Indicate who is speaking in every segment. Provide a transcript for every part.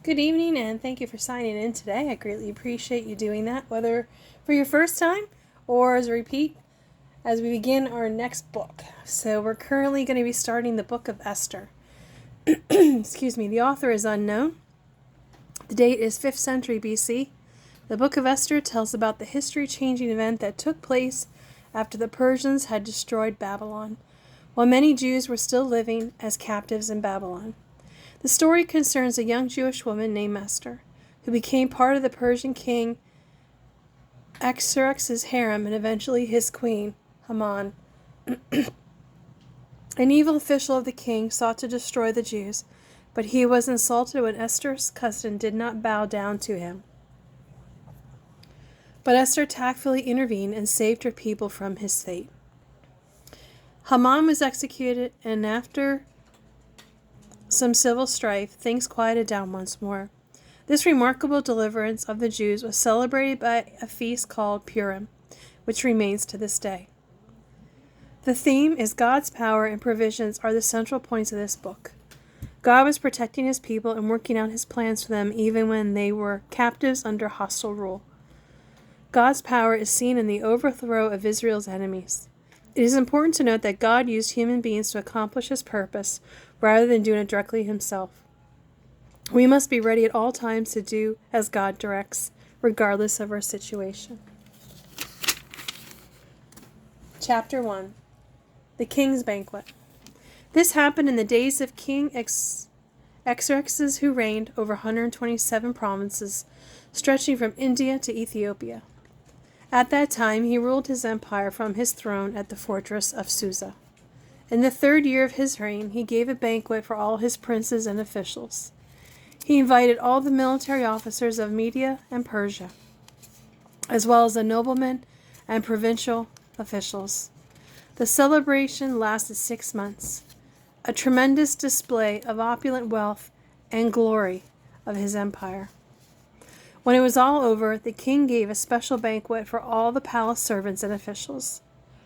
Speaker 1: Good evening, and thank you for signing in today. I greatly appreciate you doing that, whether for your first time or as a repeat, as we begin our next book. So we're currently going to be starting the book of Esther. Excuse me, the author is unknown. The date is 5th century BC. The book of Esther tells about the history-changing event that took place after the Persians had destroyed Babylon, while many Jews were still living as captives in Babylon. The story concerns a young Jewish woman named Esther, who became part of the Persian king Xerxes' harem and eventually his queen, Haman. An evil official of the king sought to destroy the Jews, but he was insulted when Esther's cousin did not bow down to him. But Esther tactfully intervened and saved her people from his fate. Haman was executed, and after some civil strife, things quieted down once more. This remarkable deliverance of the Jews was celebrated by a feast called Purim, which remains to this day. The theme is God's power and provisions are the central points of this book. God was protecting his people and working out his plans for them even when they were captives under hostile rule. God's power is seen in the overthrow of Israel's enemies. It is important to note that God used human beings to accomplish his purpose rather than doing it directly himself. We must be ready at all times to do as God directs, regardless of our situation. Chapter 1. The King's Banquet. This happened in the days of King Xerxes, who reigned over 127 provinces, stretching from India to Ethiopia. At that time, he ruled his empire from his throne at the fortress of Susa. In the 3rd year of his reign, he gave a banquet for all his princes and officials. He invited all the military officers of Media and Persia, as well as the noblemen and provincial officials. The celebration lasted 6 months, a tremendous display of opulent wealth and glory of his empire. When it was all over, the king gave a special banquet for all the palace servants and officials,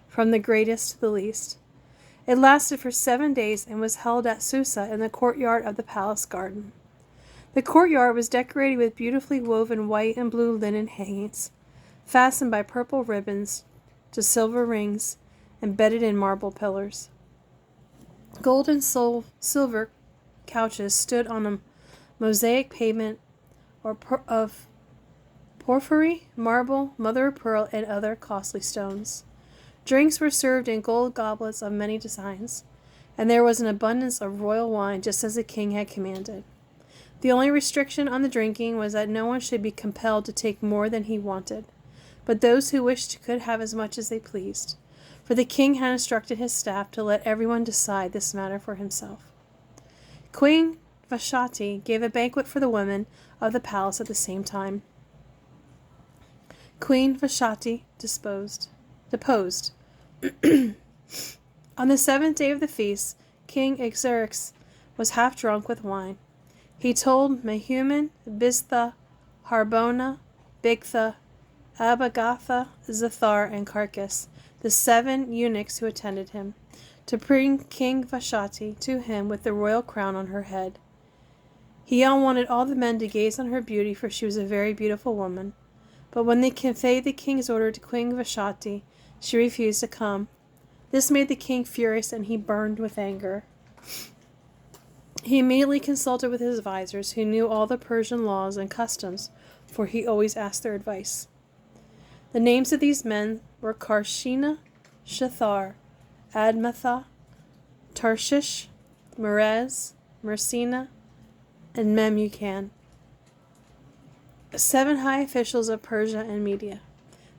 Speaker 1: from the greatest to the least. It lasted for 7 days and was held at Susa in the courtyard of the palace garden. The courtyard was decorated with beautifully woven white and blue linen hangings, fastened by purple ribbons to silver rings and bedded in marble pillars. Gold and silver couches stood on a mosaic pavement of porphyry, marble, mother of pearl, and other costly stones. Drinks were served in gold goblets of many designs, and there was an abundance of royal wine, just as the king had commanded. The only restriction on the drinking was that no one should be compelled to take more than he wanted, but those who wished could have as much as they pleased, for the king had instructed his staff to let everyone decide this matter for himself. Queen Vashti gave a banquet for the women of the palace at the same time. Queen Vashti deposed. On the 7th day of the feast, King Xerxes was half drunk with wine. He told Mehuman, Biztha, Harbona, Bigtha, Abagatha, Zethar, and Carcass, the 7 eunuchs who attended him, to bring King Vashti to him with the royal crown on her head. He wanted all the men to gaze on her beauty, for she was a very beautiful woman. But when they conveyed the king's order to Queen Vashti, she refused to come. This made the king furious, and he burned with anger. He immediately consulted with his advisors, who knew all the Persian laws and customs, for he always asked their advice. The names of these men were Karshina, Shethar, Admatha, Tarshish, Merez, Mersina, and Memucan, 7 high officials of Persia and Media.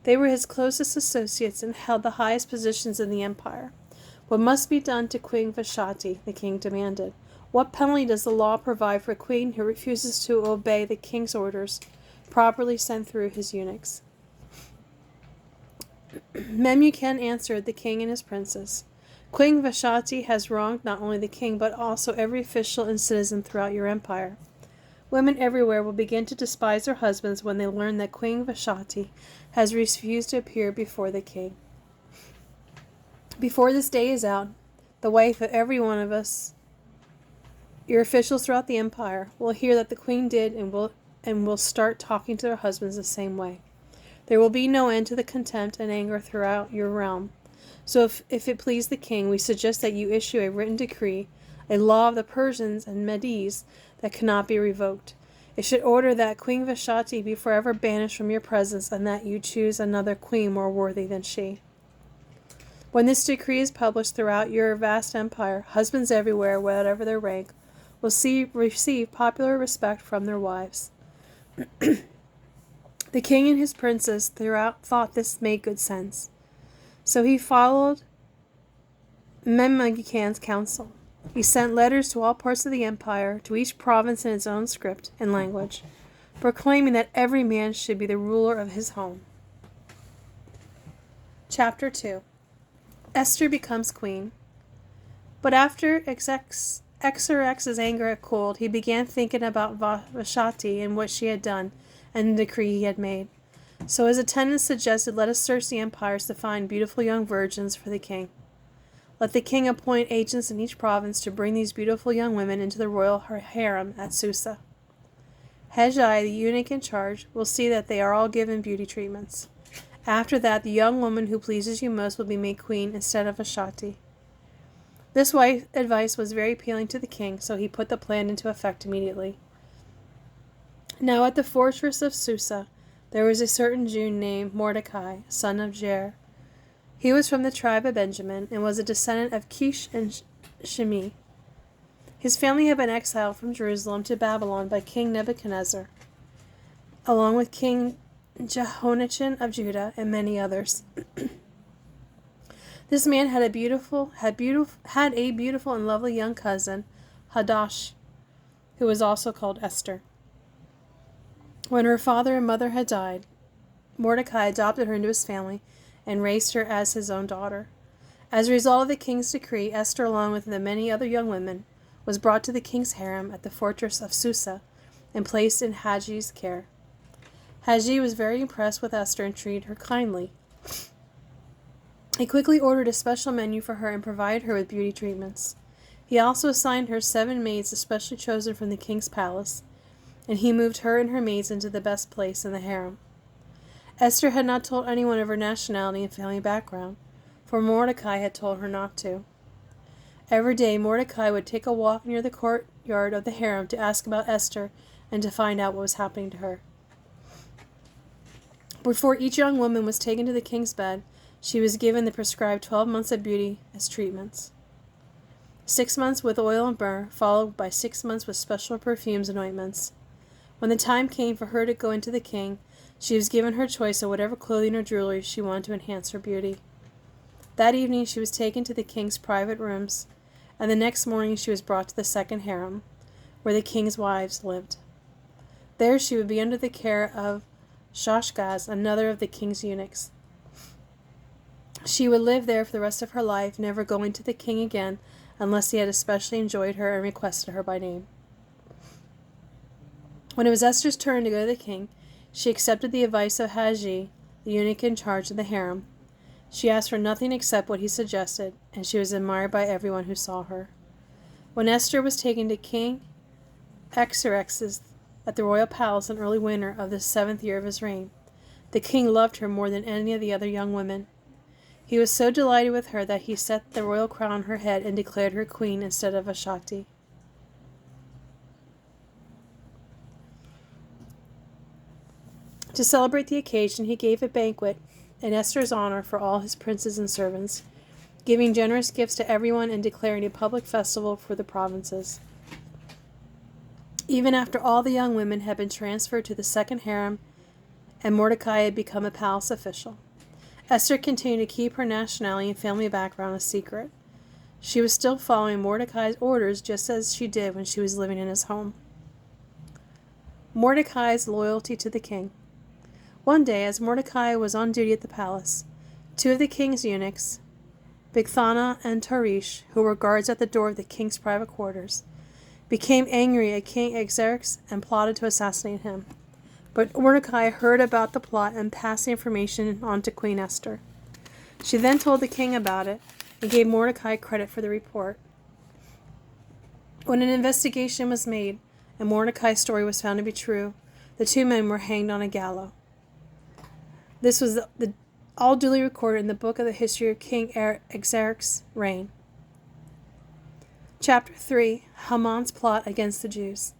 Speaker 1: They were his closest associates and held the highest positions in the empire. What must be done to Queen Vashti? The king demanded. What penalty does the law provide for a queen who refuses to obey the king's orders, properly sent through his eunuchs? Memucan answered the king and his princes. Queen Vashti has wronged not only the king, but also every official and citizen throughout your empire. Women everywhere will begin to despise their husbands when they learn that Queen Vashti has refused to appear before the king. Before this day is out, the wife of every one of us Your officials throughout the empire will hear that the queen did and will start talking to their husbands the same way. There will be no end to the contempt and anger throughout your realm. So if it please the king, we suggest that you issue a written decree, a law of the Persians and Medes that cannot be revoked. It should order that Queen Vashti be forever banished from your presence, and that you choose another queen more worthy than she. When this decree is published throughout your vast empire, husbands everywhere, whatever their rank, will receive popular respect from their wives. The king and his princes throughout thought this made good sense. So he followed Memucan's counsel. He sent letters to all parts of the empire, to each province in its own script and language, proclaiming that every man should be the ruler of his home. Chapter 2. Esther becomes queen. But after Xerxes' anger had cooled, he began thinking about Vashti and what she had done, and the decree he had made. So his attendants suggested, let us search the empires to find beautiful young virgins for the king. Let the king appoint agents in each province to bring these beautiful young women into the royal harem at Susa. Haggai, the eunuch in charge, will see that they are all given beauty treatments. After that, the young woman who pleases you most will be made queen instead of Vashti. This advice was very appealing to the king, so he put the plan into effect immediately. Now at the fortress of Susa, there was a certain Jew named Mordecai, son of Jair. He was from the tribe of Benjamin, and was a descendant of Kish and Shimei. His family had been exiled from Jerusalem to Babylon by King Nebuchadnezzar, along with King Jehoiachin of Judah and many others. This man had a beautiful and lovely young cousin, Hadash, who was also called Esther. When her father and mother had died, Mordecai adopted her into his family and raised her as his own daughter. As a result of the king's decree, Esther, along with the many other young women, was brought to the king's harem at the fortress of Susa and placed in Haggai's care. Haggai was very impressed with Esther and treated her kindly. He quickly ordered a special menu for her and provided her with beauty treatments. He also assigned her 7 maids especially chosen from the king's palace, and he moved her and her maids into the best place in the harem. Esther had not told anyone of her nationality and family background, for Mordecai had told her not to. Every day Mordecai would take a walk near the courtyard of the harem to ask about Esther and to find out what was happening to her. Before each young woman was taken to the king's bed, she was given the prescribed 12 months of beauty as treatments. 6 months with oil and myrrh, followed by 6 months with special perfumes and ointments. When the time came for her to go into the king, she was given her choice of whatever clothing or jewelry she wanted to enhance her beauty. That evening she was taken to the king's private rooms, and the next morning she was brought to the second harem, where the king's wives lived. There she would be under the care of Shashgaz, another of the king's eunuchs. She would live there for the rest of her life, never going to the king again unless he had especially enjoyed her and requested her by name. When it was Esther's turn to go to the king, she accepted the advice of Haggai, the eunuch in charge of the harem. She asked for nothing except what he suggested, and she was admired by everyone who saw her. When Esther was taken to King Xerxes at the royal palace in early winter of the 7th year of his reign, the king loved her more than any of the other young women. He was so delighted with her that he set the royal crown on her head and declared her queen instead of Vashti. To celebrate the occasion, he gave a banquet in Esther's honor for all his princes and servants, giving generous gifts to everyone and declaring a public festival for the provinces. Even after all the young women had been transferred to the second harem and Mordecai had become a palace official, Esther continued to keep her nationality and family background a secret. She was still following Mordecai's orders just as she did when she was living in his home. Mordecai's loyalty to the king. One day, as Mordecai was on duty at the palace, 2 of the king's eunuchs, Bigthana and Tarish, who were guards at the door of the king's private quarters, became angry at King Xerxes and plotted to assassinate him. But Mordecai heard about the plot and passed the information on to Queen Esther. She then told the king about it and gave Mordecai credit for the report. When an investigation was made, and Mordecai's story was found to be true, the two men were hanged on a gallows. This was all duly recorded in the book of the history of King Xerxes' reign. Chapter 3. Haman's plot against the Jews.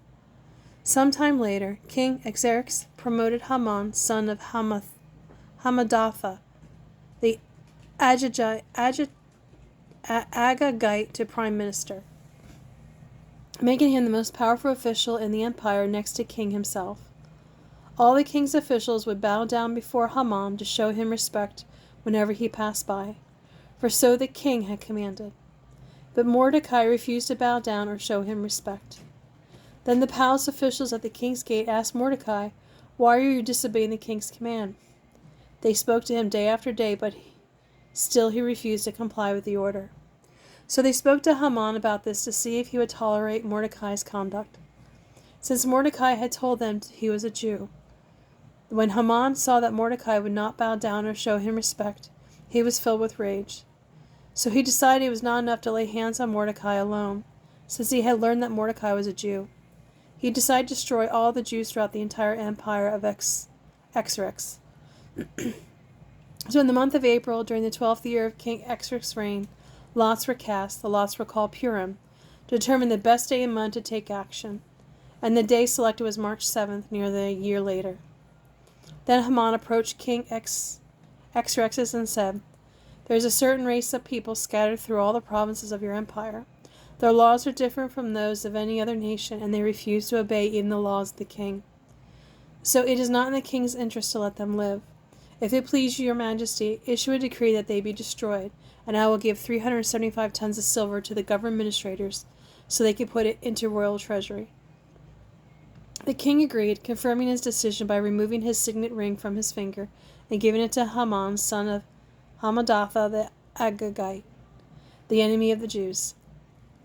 Speaker 1: Sometime later, King Xerxes promoted Haman, son of Hammedatha, the Agagite, to prime minister, making him the most powerful official in the empire next to king himself. All the king's officials would bow down before Haman to show him respect whenever he passed by, for so the king had commanded. But Mordecai refused to bow down or show him respect. Then the palace officials at the king's gate asked Mordecai, "Why are you disobeying the king's command?" They spoke to him day after day, but still he refused to comply with the order. So they spoke to Haman about this to see if he would tolerate Mordecai's conduct, since Mordecai had told them he was a Jew. When Haman saw that Mordecai would not bow down or show him respect, he was filled with rage. So he decided it was not enough to lay hands on Mordecai alone, since he had learned that Mordecai was a Jew. He decided to destroy all the Jews throughout the entire empire of Xerxes. So in the month of April, during the 12th year of King Xerxes' reign, lots were cast. The lots were called Purim, to determine the best day and month to take action. And the day selected was March 7th, nearly a year later. Then Haman approached King Xerxes and said, "There is a certain race of people scattered through all the provinces of your empire. Their laws are different from those of any other nation, and they refuse to obey even the laws of the king. So it is not in the king's interest to let them live. If it please you, your majesty, issue a decree that they be destroyed, and I will give 375 tons of silver to the government administrators, so they can put it into royal treasury." The king agreed, confirming his decision by removing his signet ring from his finger and giving it to Haman, son of Hammedatha the Agagite, the enemy of the Jews.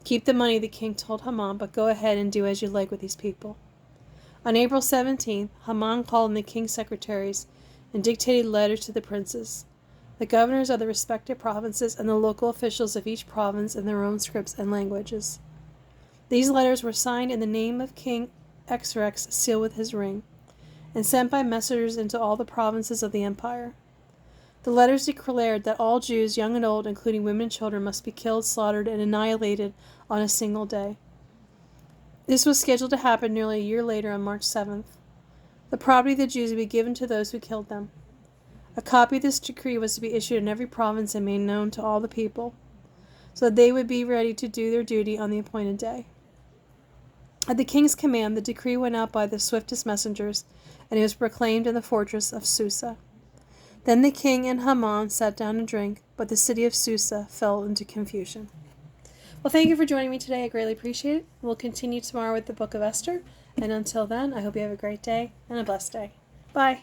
Speaker 1: "Keep the money," the king told Haman, "but go ahead and do as you like with these people." On April 17th, Haman called in the king's secretaries and dictated letters to the princes, the governors of the respective provinces, and the local officials of each province in their own scripts and languages. These letters were signed in the name of King Xerxes, sealed with his ring, and sent by messengers into all the provinces of the empire. The letters declared that all Jews, young and old, including women and children, must be killed, slaughtered, and annihilated on a single day. This was scheduled to happen nearly a year later on March 7th. The property of the Jews would be given to those who killed them. A copy of this decree was to be issued in every province and made known to all the people, so that they would be ready to do their duty on the appointed day. At the king's command, the decree went out by the swiftest messengers, and it was proclaimed in the fortress of Susa. Then the king and Haman sat down to drink, but the city of Susa fell into confusion. Well, thank you for joining me today. I greatly appreciate it. We'll continue tomorrow with the book of Esther, and until then, I hope you have a great day and a blessed day. Bye.